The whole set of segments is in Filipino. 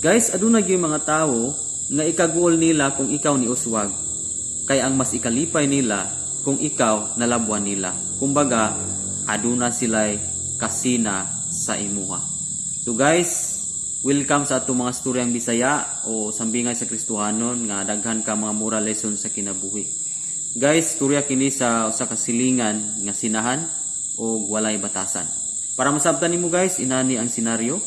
Guys, aduna gyud mga tao nga ikagol nila kung ikaw ni uswag. Kay ang mas ikalipay nila kung ikaw nalabuan nila. Kumbaga, aduna sila'y kasina sa imuha. So guys, welcome sa atong mga storyang Bisaya o sambingay sa Kristohanon nga daghan ka mga moral lesson sa kinabuhi. Guys, storya kini sa usa ka silingan nga sinahan o walay batasan. Para masabtan nimo guys, inani ang senaryo.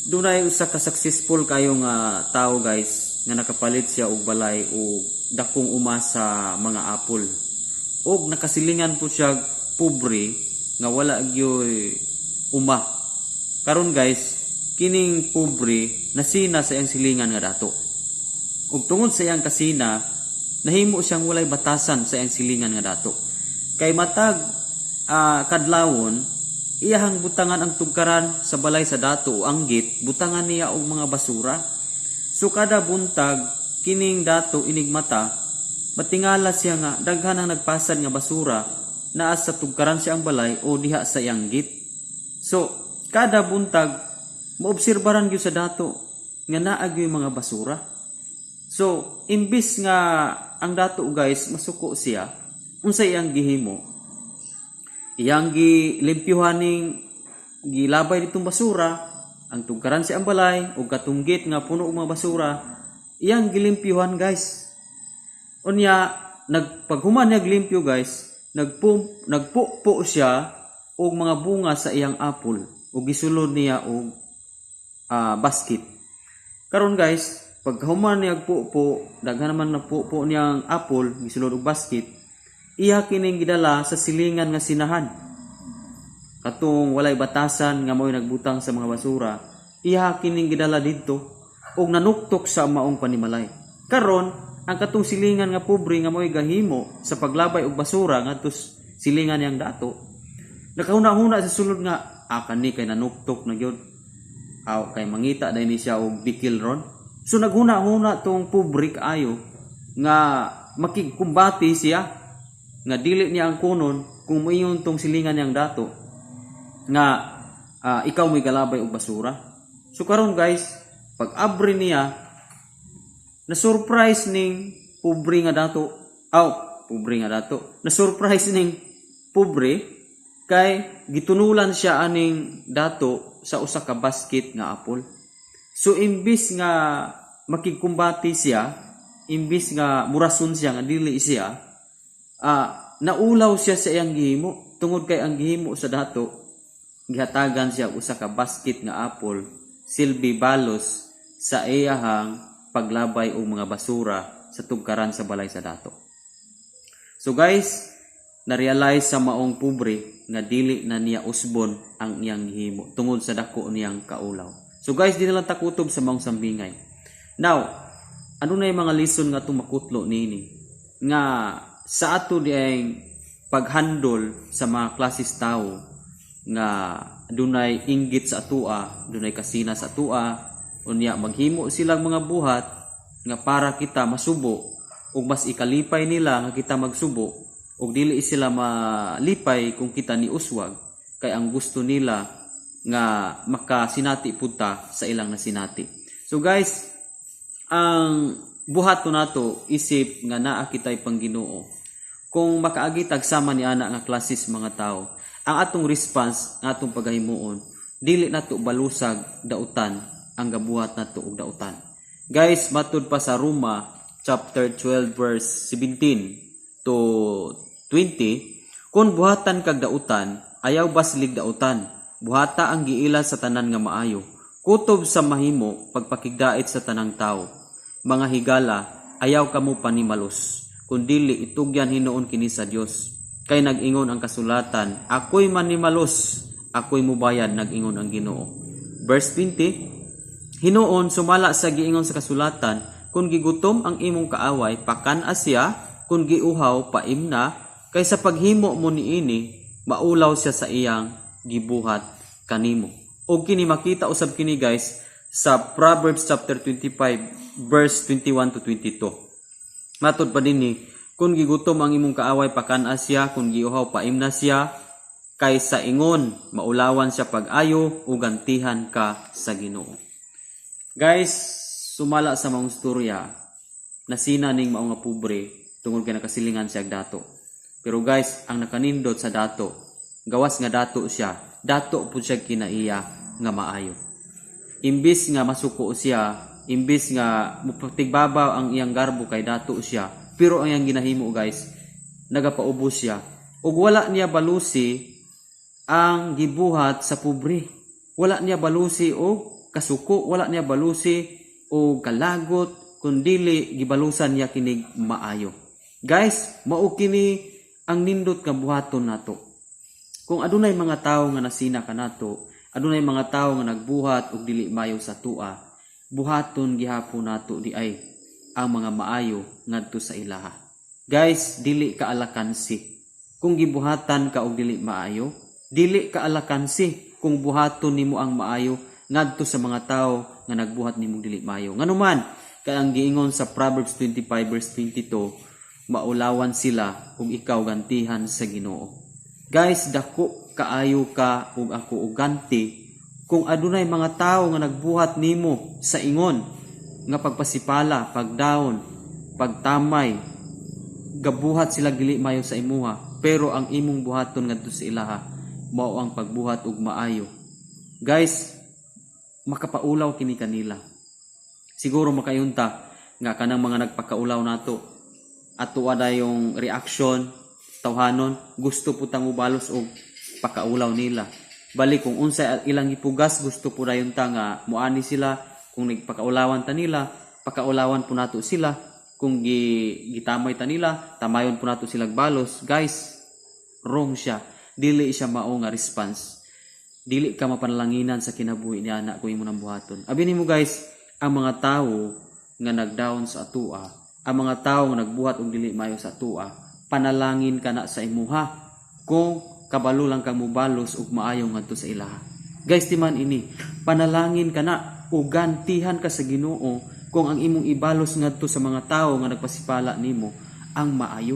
Dunay usa ka successful kayo nga tao guys nga nakapalit siya og balay o dakong uma sa mga apple. Og nakasilingan po siya pobre nga wala gyoy uma. Karon guys, kining pobre nasina sa iyang silingan nga dato. Ug tungod sa iyang kasina, nahimo siyang walay batasan sa iyang silingan nga dato. Kay matag kadlawon, iyahang butangan ang tugkaran sa balay sa dato o anggit, butangan niya og mga basura. So kada buntag kining dato inigmata, matingala siya nga daghan ang nagpasad nga basura naa sa tugkaran siyang balay o diha sa iyang git. So kada buntag maobserbaran gyud sa dato nga naa gyud mga basura. So imbis nga ang dato guys masuko siya, unsa iyang gihimo? Iyang gilimpyuhan ning gilabay ditong basura, ang tugkaran sa ang balay o katunggit nga puno og mga basura, iyang gilimpyuhan guys. Unya nagpaghuman niya glimpyo guys, nagpupo siya og mga bunga sa iyang apple o gisulod niya og basket. Karon guys, paghuman niya pupo, daghan naman na pupo niyang apple gisulod og basket, iya kining gidala sa silingan nga sinahan. Katong walay batasan nga mo'y nagbutang sa mga basura, iya kining gidala didto og nanuktok sa maong panimalay. Karon ang katong silingan nga pobre nga mo'y gahimo sa paglabay og basura ngadto silingan niyang dato, nakahuna-huna sa sulod nga kani kay nanuktok na gyud. Kay mangita dai ni siya og bikil ron. So naghuna-huna tong pobre kaayo nga makigkumbati siya nga dili niya ang kunon kung mayon tong silingan niyang dato nga ikaw may galabay og basura. So karon guys, pag abri niya na surprise ning pobre nga dato, na surprise ning pobre kay gitunulan siya aning dato sa usa ka basket nga apple. So imbis nga makigkumbati siya, imbis nga murason siya nga dili siya, naulaw siya sa iyang gihimo. Tungod kay ang gihimo sa dato, gihatagan siya usa ka basket nga apple, silbi balos sa iyahang paglabay og mga basura sa tugkaran sa balay sa dato. So guys, na-realize sa maong pobre nga dili na niya usbon ang iyang gihimo tungod sa dako niyang kaulaw. So guys, di na lang takutob sa maong sambingay. Now, ano na yung mga lesson nga itong makutlo nini? Nga sa ato diay paghandol sa mga klases tao nga dunay inggit sa atua, dunay kasina sa atua, unya maghimo silang mga buhat nga para kita masubo ug mas ikalipay nila nga kita magsubo ug dili sila malipay kung kita ni uswag kay ang gusto nila nga makasinati punta sa ilang nasinati. So guys, ang buhat nato isip nga naa kitay pangginoo. Kung makaagi tagsama ni ana nga klases mga tao, ang atong response nga atong pagahimuon dili nato balusag dautan ang gabuhat nato og dautan. Guys, matud pa sa Roma chapter 12 verse 17 to 20, kung buhatan kag dautan, ayaw baslig dautan. Buhata ang giila sa tanan nga maayo. Kutob sa mahimo pagpakigdait sa tanang tao. Mga higala, ayaw kamo panimalos, kundili itugyan hinuon kini sa Dios. Kay nag-ingon ang kasulatan, ako'y manimalos, ako'y mubayad, nag-ingon ang Ginoo. Verse 20, hinuon sumala sa giingon sa kasulatan, kung gigutom ang imong kaaway, pakan asya, kung giuhaw, paimna, kay sa paghimo mo niini, maulaw siya sa iyang gibuhat kanimo. O kini makita usab kini guys sa Proverbs chapter 25 verse 21 to 22. Matod pa dinhi, kung gigutom ang imong kaaway pakan-a siya, kung giuhaw paimna siya, kay sa ingon maulawan siya pag-ayo ug gantihan ka sa Ginoo. Guys, sumala sa maong storya, nasina ning mao nga pobre tungod kay nakasilingan siya dato. Pero guys, ang nakanindot sa dato, gawas nga dato siya, dato pud siya kinaiya nga maayo. Imbis nga masuko siya, imbis nga mupatigbabaw ang iyang garbo kay dato siya, pero ang iyang ginahimo guys, nagapaubos siya. Ug wala niya balusi ang gibuhat sa pobre. Wala niya balusi o kasuko, wala niya balusi o kalagot, kundili gibalusan niya kinig maayo. Guys, mao kini ang nindot nga buhaton nato. Kung adunay mga tawo nga nasina kanato, adunay mga tawo nga nagbuhat og dili maayo sa tua, buhaton gihapon nato di ay ang mga maayo ngadto sa ilaha. Guys, dili ka alakansi. Kung gibuhatan ka og dili maayo, dili ka alakansi kung buhaton nimo ang maayo ngadto sa mga tawo nga nagbuhat nimo dili maayo. Nganuman, kay ang giingon sa Proverbs 25 verse 22, maulawan sila ug ikaw gantihan sa Ginoo. Guys, dako kaayo ka ug ako og ganti kung adunay mga tawo nga nagbuhat nimo sa ingon nga pagpasipala, pagdaon, pagtamay, gabuhat sila dili maayo sa imuha, pero ang imong buhaton ngadto sa ilaha mao ang pagbuhat ug maayo. Guys, makapaulaw kini kanila. Siguro makayunta nga kanang mga nagpakaulaw nato ato ada yung reaction tawhanon, gusto putang ubalos og pakaulaw nila. Bali kung unsa ilang ipugas, gusto po dayon ta nga muani sila. Kung nagpakaulawan ta nila, pakaulawan po nato sila. Kung gitamay ta nila, tamayon po nato sila balos. Guys, wrong siya. Dili siya mao nga response. Dili ka mapanalanginan sa kinabuhi niya na kung imo nang buhaton. Abi nimo guys, ang mga tawo nga nagdown sa atua, ang mga tawo nga nagbuhat og dili maayo sa atua, panalangin ka na sa imuha kung kabalo lang kang mubalos ug maayo ngadto sa ilaha. Guys, timan ini, panalangin ka na ug gantihan ka sa Ginoo kung ang imong ibalos ngadto sa mga tawo nga nagpasipala nimo ang maayo.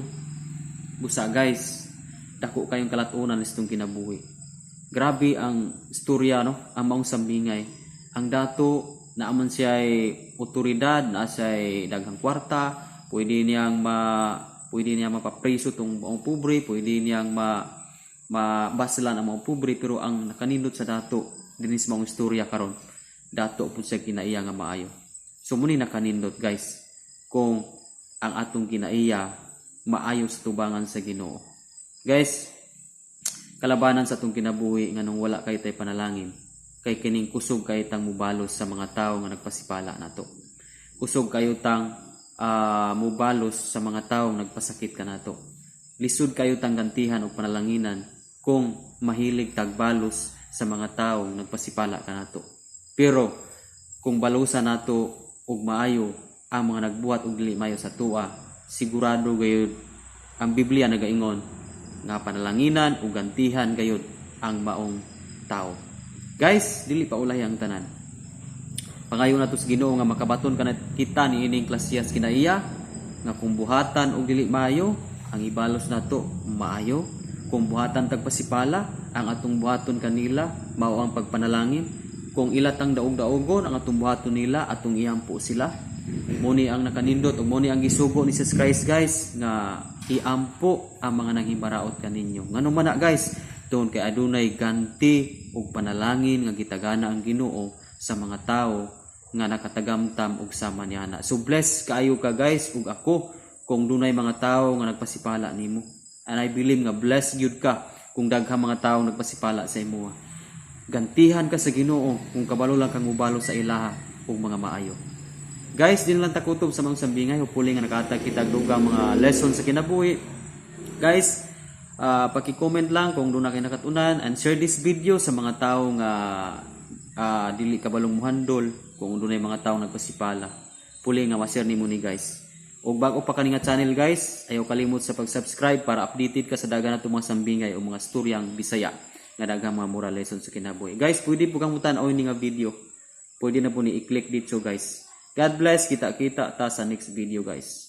Busa guys, dako kayong kalatunan nitong kinabuhi. Grabe ang istorya no, ang maong sambingay. Ang dato naaman siya ay otoridad, na siya ay daghang kwarta, pwede niyang mapapriso tong mga pobre, pwede niyang mabasalan ang mga pobre, pero ang nakanindot sa dato dinis mga istorya karon, dato pud siya kinaiya nga maayo. So muni nakanindot guys, kung ang atong kinaiya maayo sa tubangan sa Ginoo. Guys, kalabanan sa atong kinabuhi nganong wala kay tay panalangin, kay kining kusog kay tang mubalos sa mga tawo nga nagpasipala nato. Kusog kayo tang mubalos sa mga tawo nagpasakit kanato. Lisod kayo tang gantihan og panalanginan kung mahilig tagbalos sa mga tawo nagpasipala kanato. Pero kung balusan nato og maayo ang mga nagbuhat og dili maayo sa tua, sigurado gayud ang Biblia nagaingon nga panalanginan ug gantihan gayud ang maong tawo. Guys, dili pa ulay ang tanan. Pangayo nato sa Ginoo nga makabaton kana kita ni ining Ecclesiastes kinaiya nga kung buhatan og dili maayo, ang ibalos nato maayo. Kung buhatan tagpasipala, ang atong buhaton kanila mao ang pagpanalangin. Kung ilatang daog-daogon, ang atong buhaton nila atong iampo sila. Muni ang nakanindot ug muni ang gisugo ni Jesus Christ guys nga iampo ang mga nanghimaraot kaninyo. Ngano man na guys, tungod kay adunay ganti ug panalangin nga gitagana ang Ginoo sa mga tawo nga nakatagamtam og sama niya na. So bless kaayo ka guys ug ako kung dunay mga tawo nga nagpasipala nimo. And I believe nga blessed gyud ka kung daghang mga tawo nagpasipala sa imo. Gantihan ka sa Ginoo kung kabalo lang kang mubalo sa ilaha ug mga maayo. Guys, din lang takutob sa mga sambingay, hopefully nga nakatag kita dugang mga lesson sa kinabuhi. Guys, paki-comment lang kung doon na kayo nakatunan and share this video sa mga tao nga dili kabalong muhandol kung doon ay mga tao nagpasipala. Puli nga ma-share nimo ni guys. O bago pa kani nga channel guys, ayaw kalimot sa pag-subscribe para updated ka sa dagan nato mga sambingay o mga storyang Bisaya nga daghang mga moral lesson sa kinabuhi. Guys, pwede po kang mutan-aw ni nga video. Pwede na po ni i-click dito guys. God bless, kita-kita ta sa next video guys.